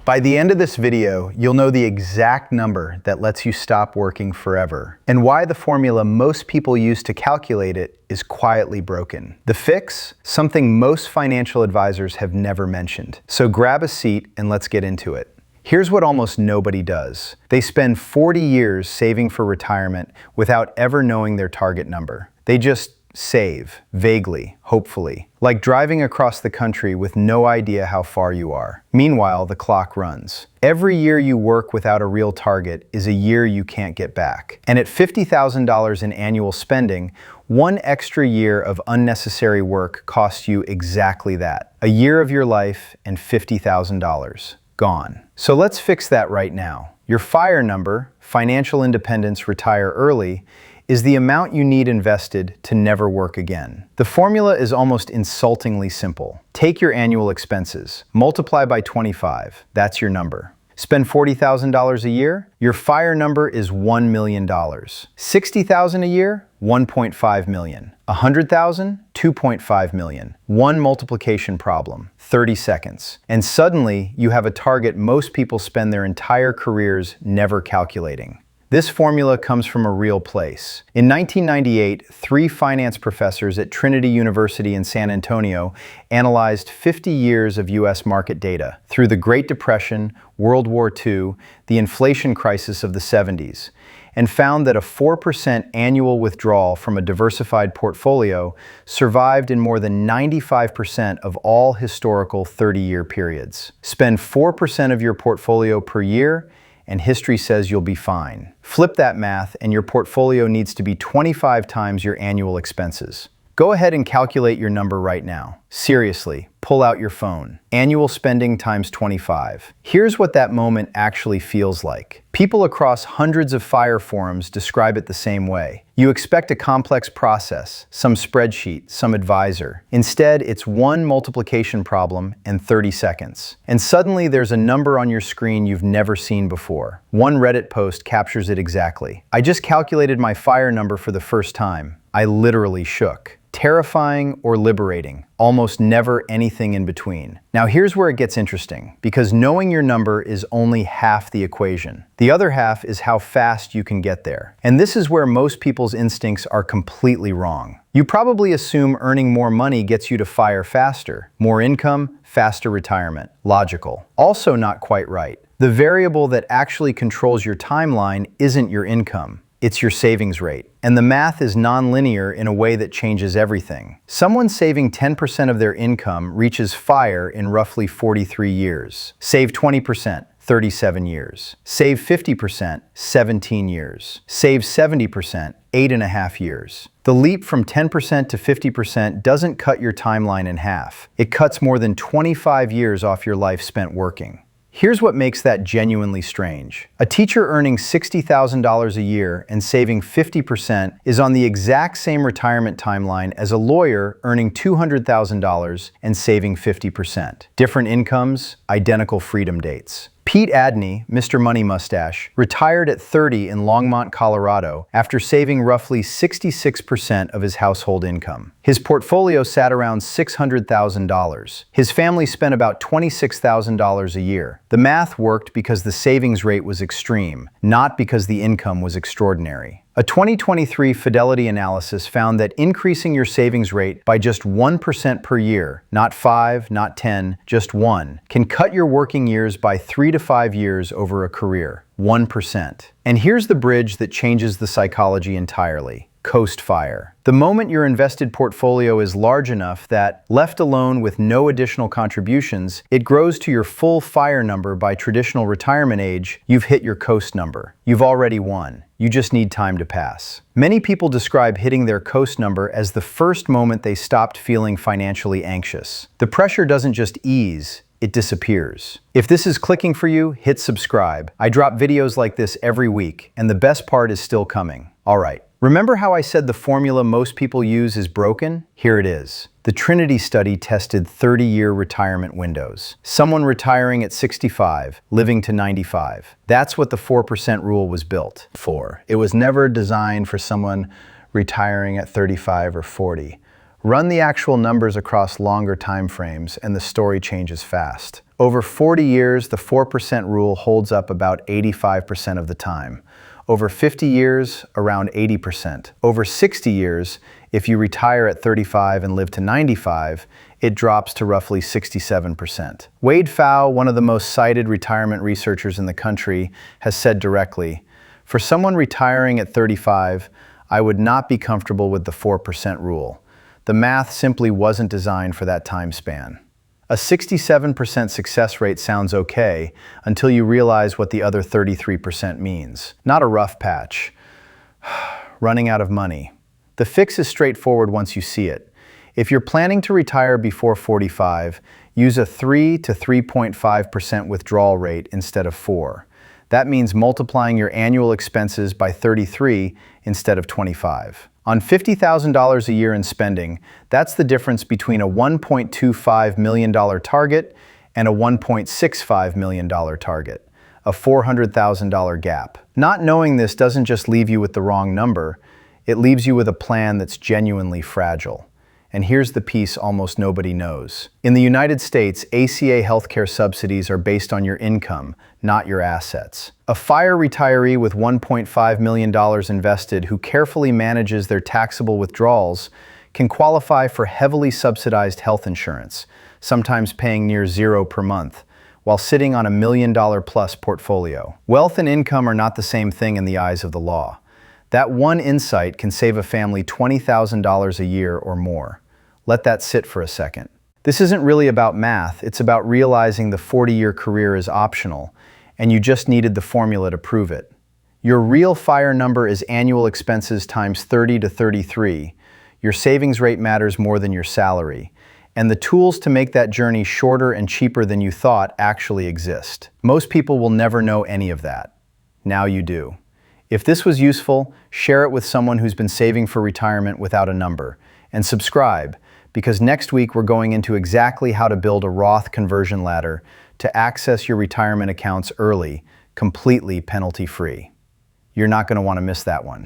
By the end of this video, you'll know the exact number that lets you stop working forever, and why the formula most people use to calculate it is quietly broken. The fix? Something most financial advisors have never mentioned. So grab a seat and let's get into it. Here's what almost nobody does. They spend 40 years saving for retirement without ever knowing their target number. They just save, vaguely, hopefully, like driving across the country with no idea how far you are. Meanwhile, the clock runs. Every year you work without a real target is a year you can't get back. And at $50,000 in annual spending, one extra year of unnecessary work costs you exactly that. A year of your life and $50,000 gone. So let's fix that right now. Your FIRE number, Financial Independence Retire Early, is the amount you need invested to never work again. The formula is almost insultingly simple. Take your annual expenses, multiply by 25, that's your number. Spend $40,000 a year, your FIRE number is $1 million. $60,000 a year, $1.5 million. $100,000, $2.5 million. One multiplication problem, 30 seconds. And suddenly, you have a target most people spend their entire careers never calculating. This formula comes from a real place. In 1998, 3 finance professors at Trinity University in San Antonio analyzed 50 years of U.S. market data through the Great Depression, World War II, the inflation crisis of the 70s, and found that a 4% annual withdrawal from a diversified portfolio survived in more than 95% of all historical 30-year periods. Spend 4% of your portfolio per year, and history says you'll be fine. Flip that math, and your portfolio needs to be 25 times your annual expenses. Go ahead and calculate your number right now. Seriously, pull out your phone. Annual spending times 25. Here's what that moment actually feels like. People across hundreds of FIRE forums describe it the same way. You expect a complex process, some spreadsheet, some advisor. Instead, it's one multiplication problem and 30 seconds. And suddenly there's a number on your screen you've never seen before. One Reddit post captures it exactly. I just calculated my FIRE number for the first time. I literally shook. Terrifying or liberating, almost never anything in between. Now here's where it gets interesting, because knowing your number is only half the equation. The other half is how fast you can get there. And this is where most people's instincts are completely wrong. You probably assume earning more money gets you to FIRE faster. More income, faster retirement. Logical. Also not quite right. The variable that actually controls your timeline isn't your income. It's your savings rate. And the math is non-linear in a way that changes everything. Someone saving 10% of their income reaches FIRE in roughly 43 years. Save 20%, 37 years. Save 50%, 17 years. Save 70%, 8.5 years. The leap from 10% to 50% doesn't cut your timeline in half. It cuts more than 25 years off your life spent working. Here's what makes that genuinely strange. A teacher earning $60,000 a year and saving 50% is on the exact same retirement timeline as a lawyer earning $200,000 and saving 50%. Different incomes, identical freedom dates. Pete Adney, Mr. Money Mustache, retired at 30 in Longmont, Colorado, after saving roughly 66% of his household income. His portfolio sat around $600,000. His family spent about $26,000 a year. The math worked because the savings rate was extreme, not because the income was extraordinary. A 2023 Fidelity analysis found that increasing your savings rate by just 1% per year, not 5, not 10, just 1, can cut your working years by 3 to 5 years over a career. 1%. And here's the bridge that changes the psychology entirely. Coast FIRE. The moment your invested portfolio is large enough that, left alone with no additional contributions, it grows to your full FIRE number by traditional retirement age, you've hit your coast number. You've already won. You just need time to pass. Many people describe hitting their coast number as the first moment they stopped feeling financially anxious. The pressure doesn't just ease, it disappears. If this is clicking for you, hit subscribe. I drop videos like this every week, and the best part is still coming. All right. Remember how I said the formula most people use is broken? Here it is. The Trinity study tested 30-year retirement windows. Someone retiring at 65, living to 95. That's what the 4% rule was built for. It was never designed for someone retiring at 35 or 40. Run the actual numbers across longer time frames and the story changes fast. Over 40 years, the 4% rule holds up about 85% of the time. Over 50 years, around 80%. Over 60 years, if you retire at 35 and live to 95, it drops to roughly 67%. Wade Pfau, one of the most cited retirement researchers in the country, has said directly, "For someone retiring at 35, I would not be comfortable with the 4% rule. The math simply wasn't designed for that time span." A 67% success rate sounds okay until you realize what the other 33% means. Not a rough patch. Running out of money. The fix is straightforward once you see it. If you're planning to retire before 45, use a 3 to 3.5% withdrawal rate instead of 4. That means multiplying your annual expenses by 33 instead of 25. On $50,000 a year in spending, that's the difference between a $1.25 million target and a $1.65 million target, a $400,000 gap. Not knowing this doesn't just leave you with the wrong number, it leaves you with a plan that's genuinely fragile. And here's the piece almost nobody knows. In the United States, ACA healthcare subsidies are based on your income, not your assets. A FIRE retiree with $1.5 million invested who carefully manages their taxable withdrawals can qualify for heavily subsidized health insurance, sometimes paying near zero per month, while sitting on a $1 million plus portfolio. Wealth and income are not the same thing in the eyes of the law. That one insight can save a family $20,000 a year or more. Let that sit for a second. This isn't really about math, it's about realizing the 40-year career is optional, and you just needed the formula to prove it. Your real FIRE number is annual expenses times 30 to 33. Your savings rate matters more than your salary, and the tools to make that journey shorter and cheaper than you thought actually exist. Most people will never know any of that. Now you do. If this was useful, share it with someone who's been saving for retirement without a number, and subscribe, because next week we're going into exactly how to build a Roth conversion ladder to access your retirement accounts early, completely penalty-free. You're not going to want to miss that one.